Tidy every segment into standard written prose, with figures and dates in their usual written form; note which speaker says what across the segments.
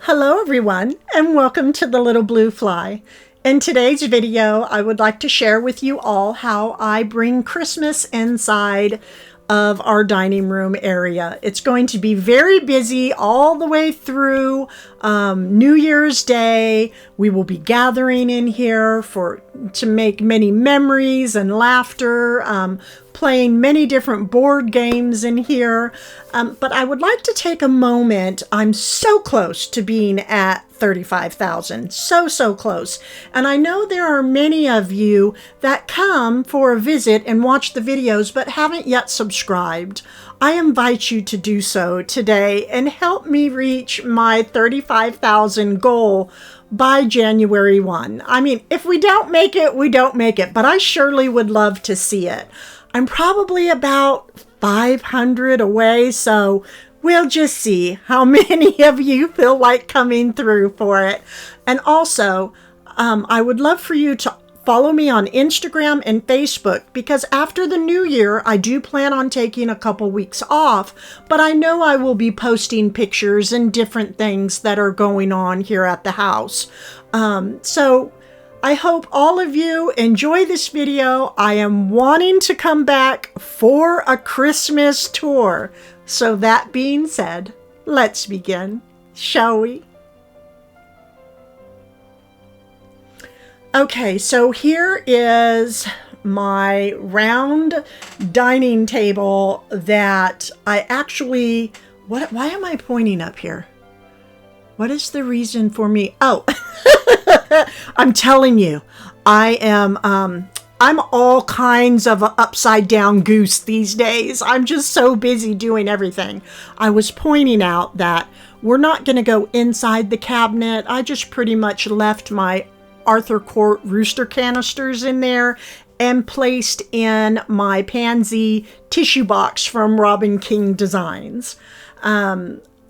Speaker 1: Hello everyone, and welcome to the Little Blue Fly. In today's video, I would like to share with you all how I bring Christmas inside of our dining room area. It's going to be very busy all the way through New Year's Day. We will be gathering in here to make many memories and laughter, playing many different board games in here. But I would like to take a moment. I'm so close to being at 35,000. So close. And I know there are many of you that come for a visit and watch the videos but haven't yet subscribed. I invite you to do so today and help me reach my 35,000 goal by January 1. I mean, if we don't make it, we don't make it, but I surely would love to see it. I'm probably about 500 away, so we'll just see how many of you feel like coming through for it. And also, I would love for you to follow me on Instagram and Facebook, because after the new year, I do plan on taking a couple weeks off, but I know I will be posting pictures and different things that are going on here at the house. So I hope all of you enjoy this video. I am wanting to come back for a Christmas tour. So that being said, let's begin, shall we? Okay, so here is my round dining table that I actually, why am I pointing up here? What is the reason for me? Oh, I'm telling you, I'm all kinds of an upside down goose these days. I'm just so busy doing everything. I was pointing out that we're not going to go inside the cabinet. I just pretty much left my Arthur Court rooster canisters in there and placed in my pansy tissue box from Robin King Designs.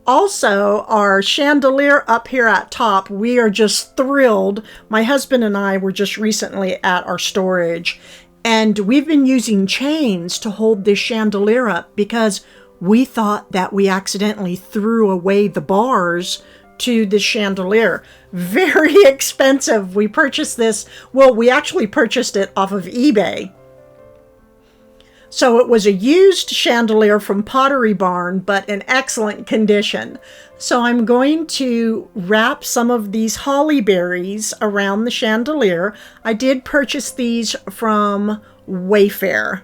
Speaker 1: Also, our chandelier up here at top, we are just thrilled. My husband and I were just recently at our storage, and we've been using chains to hold this chandelier up because we thought that we accidentally threw away the bars to the chandelier. Very expensive. We purchased this, well, we actually purchased it off of eBay. So it was a used chandelier from Pottery Barn, but in excellent condition. So I'm going to wrap some of these holly berries around the chandelier. I did purchase these from Wayfair.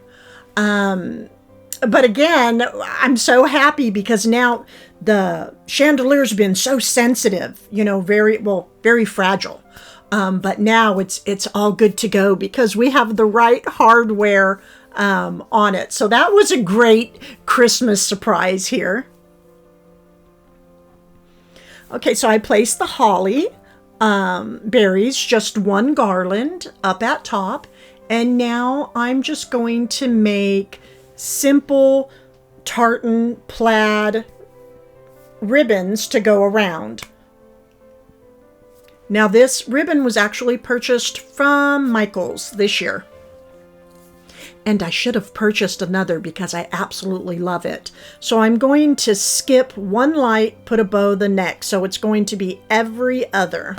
Speaker 1: But again, I'm so happy because now the chandelier's been so sensitive, you know, very fragile. But now it's all good to go because we have the right hardware on it. So that was a great Christmas surprise here. Okay, so I placed the holly berries, just one garland up at top. And now I'm just going to make simple tartan plaid ribbons to go around. Now this ribbon was actually purchased from Michael's this year. And I should have purchased another because I absolutely love it. So I'm going to skip one light, put a bow the next. So it's going to be every other.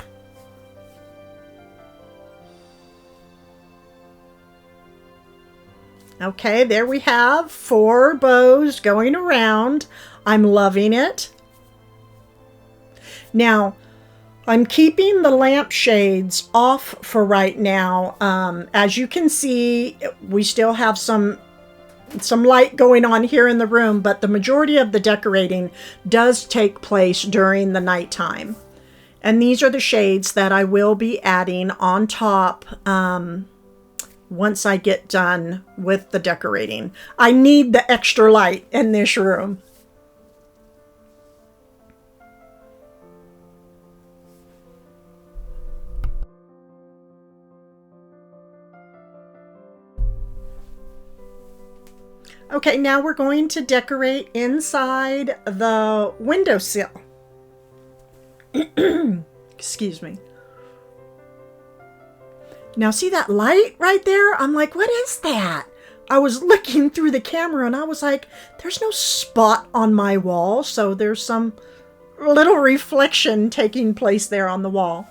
Speaker 1: Okay, there we have 4 bows going around. I'm loving it. Now, I'm keeping the lampshades off for right now. As you can see, we still have some light going on here in the room, but the majority of the decorating does take place during the nighttime. And these are the shades that I will be adding on top once I get done with the decorating. I need the extra light in this room. Okay, now we're going to decorate inside the windowsill. Excuse me. Now see that light right there? I'm like, what is that? I was looking through the camera and I was like, there's no spot on my wall. So there's some little reflection taking place there on the wall.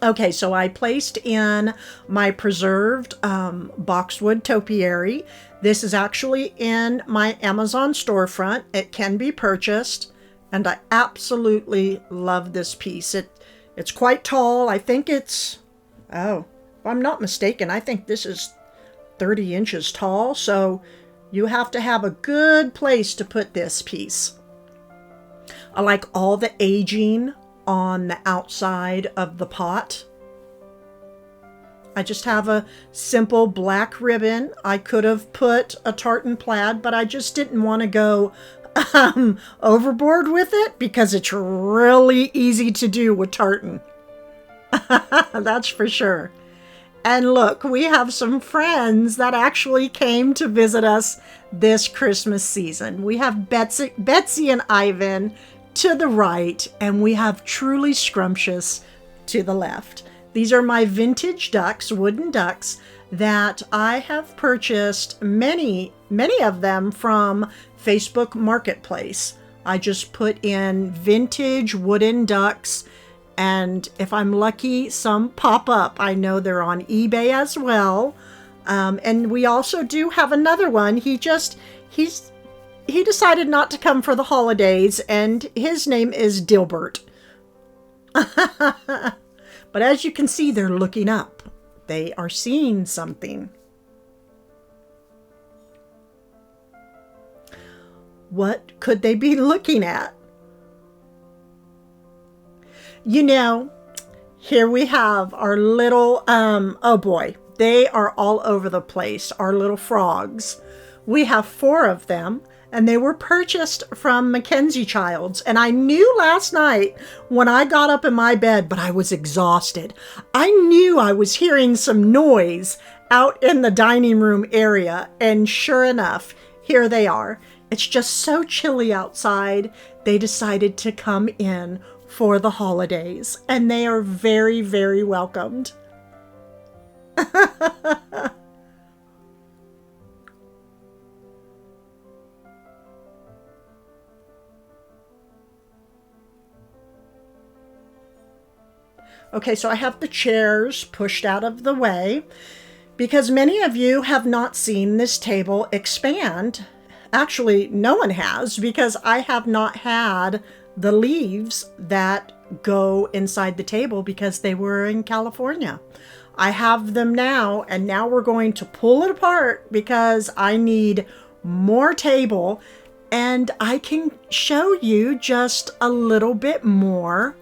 Speaker 1: Okay, so I placed in my preserved boxwood topiary. This is actually in my Amazon storefront. It can be purchased, and I absolutely love this piece. It's quite tall. I think it's, oh, if I'm not mistaken, I think this is 30 inches tall, so you have to have a good place to put this piece. I like all the aging on the outside of the pot. I just have a simple black ribbon. I could have put a tartan plaid, but I just didn't want to go overboard with it because it's really easy to do with tartan. That's for sure. And look, we have some friends that actually came to visit us this Christmas season. We have Betsy and Ivan to the right, and we have Truly Scrumptious to the left. These are my vintage ducks, wooden ducks, that I have purchased many of them from Facebook Marketplace. I just put in vintage wooden ducks, and if I'm lucky, some pop up. I know they're on eBay as well. And we also do have another one. He decided not to come for the holidays, and his name is Dilbert. But as you can see, they're looking up. They are seeing something. What could they be looking at? You know, here we have our little, oh boy, they are all over the place, our little frogs. We have 4 of them, and they were purchased from Mackenzie Childs. And I knew last night when I got up in my bed, but I was exhausted. I knew I was hearing some noise out in the dining room area, and sure enough, here they are. It's just so chilly outside. They decided to come in for the holidays, and they are very, very welcomed. Okay, so I have the chairs pushed out of the way because many of you have not seen this table expand. Actually, no one has, because I have not had the leaves that go inside the table because they were in California. I have them now, and now we're going to pull it apart because I need more table, and I can show you just a little bit more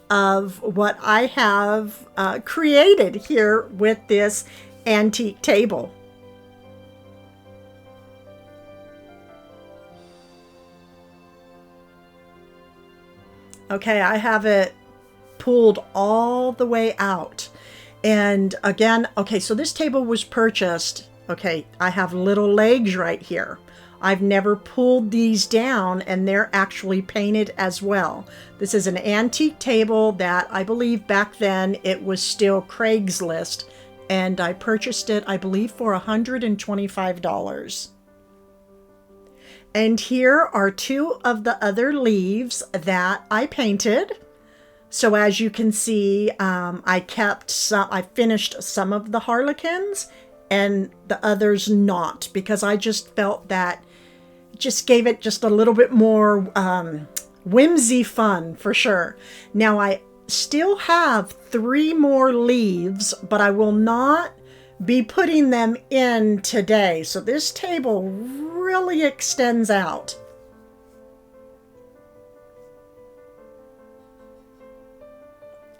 Speaker 1: of what I have created here with this antique table. Okay, I have it pulled all the way out. And again, okay, so this table was purchased. Okay, I have little legs right here. I've never pulled these down, and they're actually painted as well. This is an antique table that I believe back then it was still Craigslist, and I purchased it, I believe, for $125. And here are 2 of the other leaves that I painted. So as you can see, I finished some of the Harlequins and the others not, because I just felt that just gave it just a little bit more whimsy fun for sure. Now I still have 3 more leaves, but I will not be putting them in today. So this table really extends out.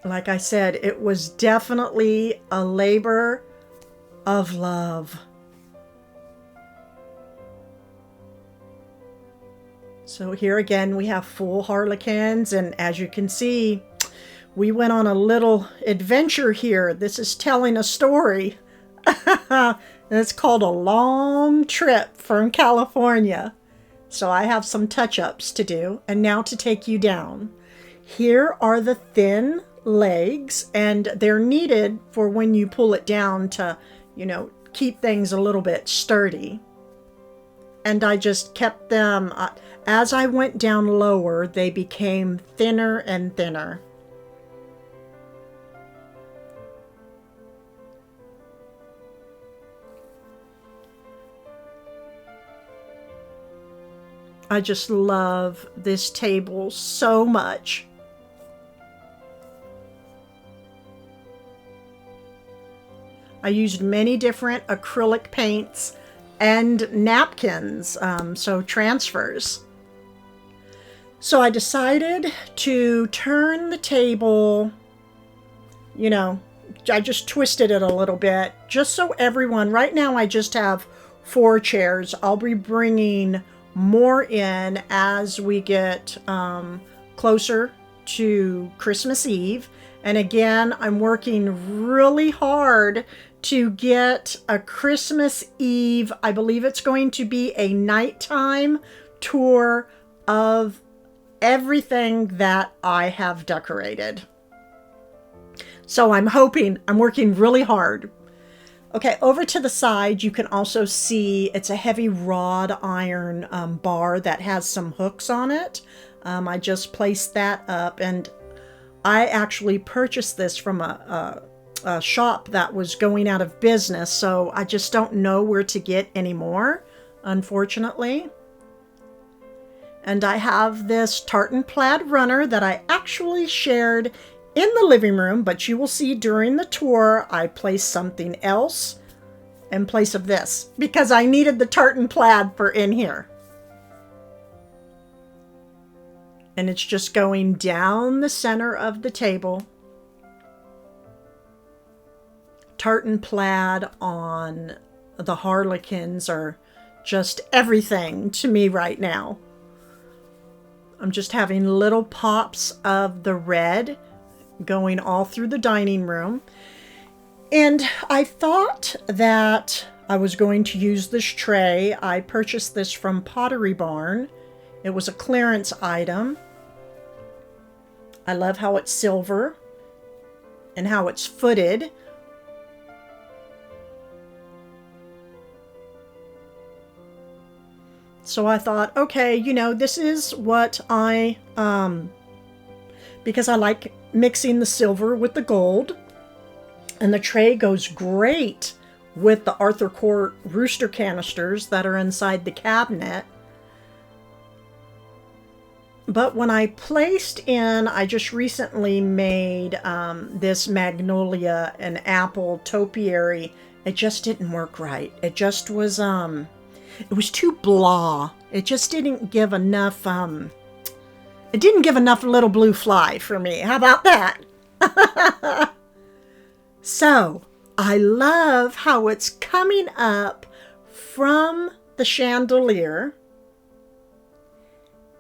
Speaker 1: Like I said, it was definitely a labor of love. So here again, we have full Harlequins, and as you can see, we went on a little adventure here. This is telling a story. It's called A Long Trip from California. So I have some touch-ups to do, and now to take you down. Here are the thin legs, and they're needed for when you pull it down to, you know, keep things a little bit sturdy. and I just kept them, as I went down lower, they became thinner and thinner. I just love this table so much. I used many different acrylic paints and napkins, so transfers. So I decided to turn the table, you know, I just twisted it a little bit, just so everyone, right now I just have 4 chairs. I'll be bringing more in as we get closer to Christmas Eve. And again, I'm working really hard to get a Christmas Eve, I believe it's going to be a nighttime tour of everything that I have decorated. So I'm working really hard. Okay, over to the side, you can also see it's a heavy wrought iron bar that has some hooks on it. I just placed that up, and I actually purchased this from a shop that was going out of business, so I just don't know where to get anymore, unfortunately. And I have this tartan plaid runner that I actually shared in the living room, but you will see during the tour I placed something else in place of this because I needed the tartan plaid for in here. And it's just going down the center of the table. Tartan plaid on the Harlequins are just everything to me right now. I'm just having little pops of the red going all through the dining room. And I thought that I was going to use this tray. I purchased this from Pottery Barn. It was a clearance item. I love how it's silver and how it's footed. So I thought, okay, you know, this is what I, because I like mixing the silver with the gold, and the tray goes great with the Arthur Court rooster canisters that are inside the cabinet. But when I placed in, I just recently made this magnolia and apple topiary. It just didn't work right. It just was, it was too blah. It just didn't give enough, it didn't give enough little blue fly for me. How about that? So, I love how it's coming up from the chandelier.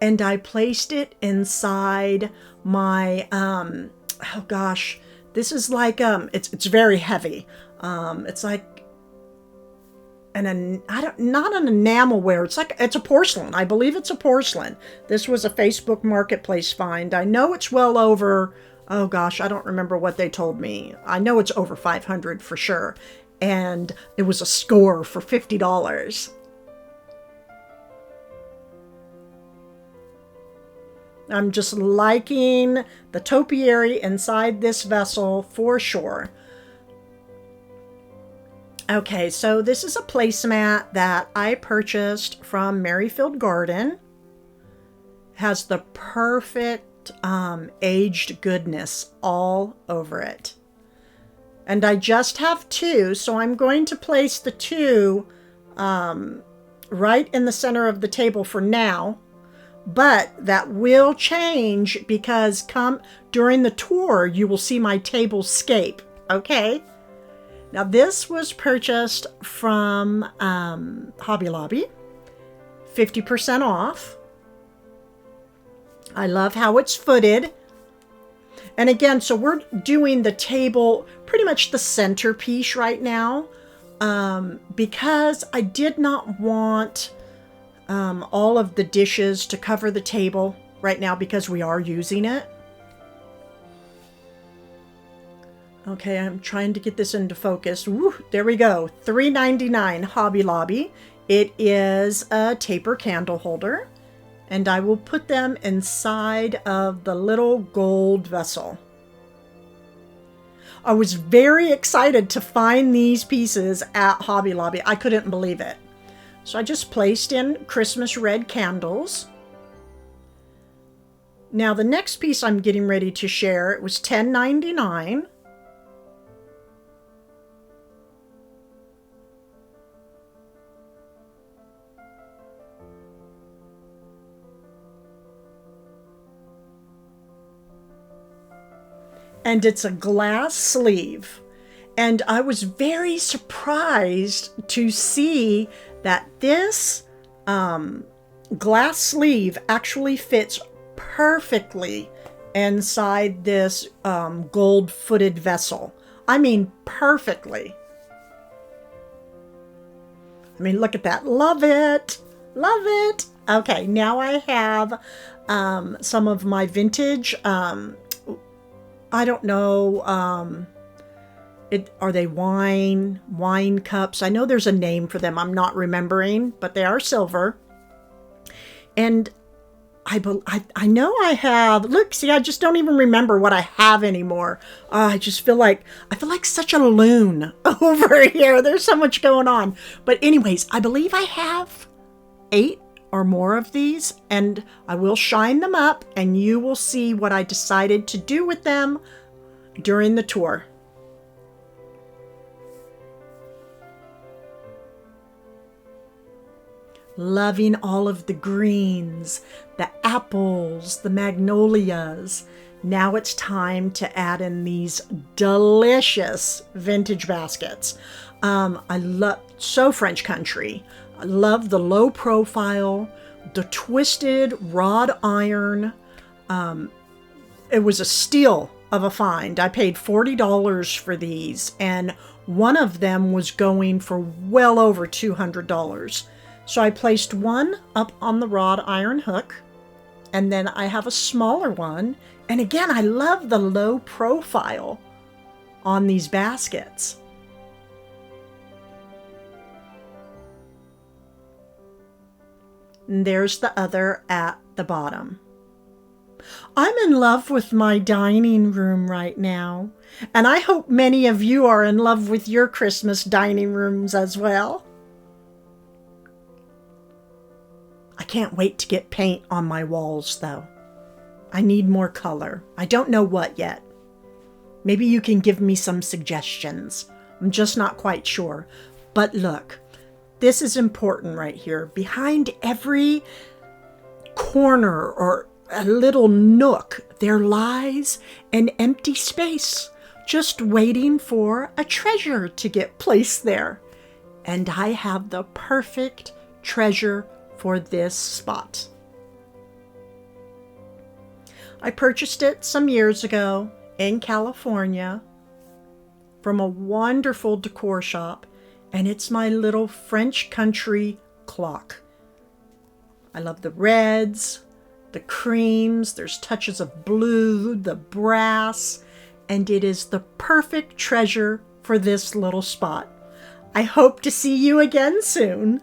Speaker 1: And I placed it inside my, oh gosh, this is like, it's very heavy. It's like, not an enamelware. It's a porcelain. I believe it's a porcelain. This was a Facebook Marketplace find. I know it's well over, oh gosh, I don't remember what they told me. I know it's over 500 for sure. And it was a score for $50. I'm just liking the topiary inside this vessel for sure. Okay, so this is a placemat that I purchased from Merrifield Garden. Has the perfect aged goodness all over it. And I just have 2, so I'm going to place the 2 right in the center of the table for now. But that will change because during the tour, you will see my tablescape, okay? Now this was purchased from Hobby Lobby, 50% off. I love how it's footed. And again, so we're doing the table, pretty much the centerpiece right now, because I did not want all of the dishes to cover the table right now because we are using it. Okay, I'm trying to get this into focus. Woo, there we go. $3.99 Hobby Lobby. It is a taper candle holder, and I will put them inside of the little gold vessel. I was very excited to find these pieces at Hobby Lobby. I couldn't believe it. So I just placed in Christmas red candles. Now the next piece I'm getting ready to share, it was $10.99. And it's a glass sleeve. And I was very surprised to see that this glass sleeve actually fits perfectly inside this gold-footed vessel. I mean, perfectly. I mean, look at that. Love it. Love it. Okay, now I have some of my vintage, I don't know, are they wine cups? I know there's a name for them. I'm not remembering, but they are silver. And I know I have, look, see, I just don't even remember what I have anymore. I feel like such a loon over here. There's so much going on. But anyways, I believe I have 8 or more of these, and I will shine them up and you will see what I decided to do with them during the tour. Loving all of the greens, the apples, the magnolias. Now it's time to add in these delicious vintage baskets. I love, so French country. I love the low profile, the twisted wrought iron. It was a steal of a find. I paid $40 for these, and one of them was going for well over $200. So I placed one up on the wrought iron hook, and then I have a smaller one. And again, I love the low profile on these baskets. And there's the other at the bottom. I'm in love with my dining room right now, and I hope many of you are in love with your Christmas dining rooms as well. I can't wait to get paint on my walls, though. I need more color. I don't know what yet. Maybe you can give me some suggestions. I'm just not quite sure. But look, this is important right here. Behind every corner or a little nook, there lies an empty space, just waiting for a treasure to get placed there. And I have the perfect treasure for this spot. I purchased it some years ago in California from a wonderful decor shop, and it's my little French country clock. I love the reds, the creams, there's touches of blue, the brass, and it is the perfect treasure for this little spot. I hope to see you again soon.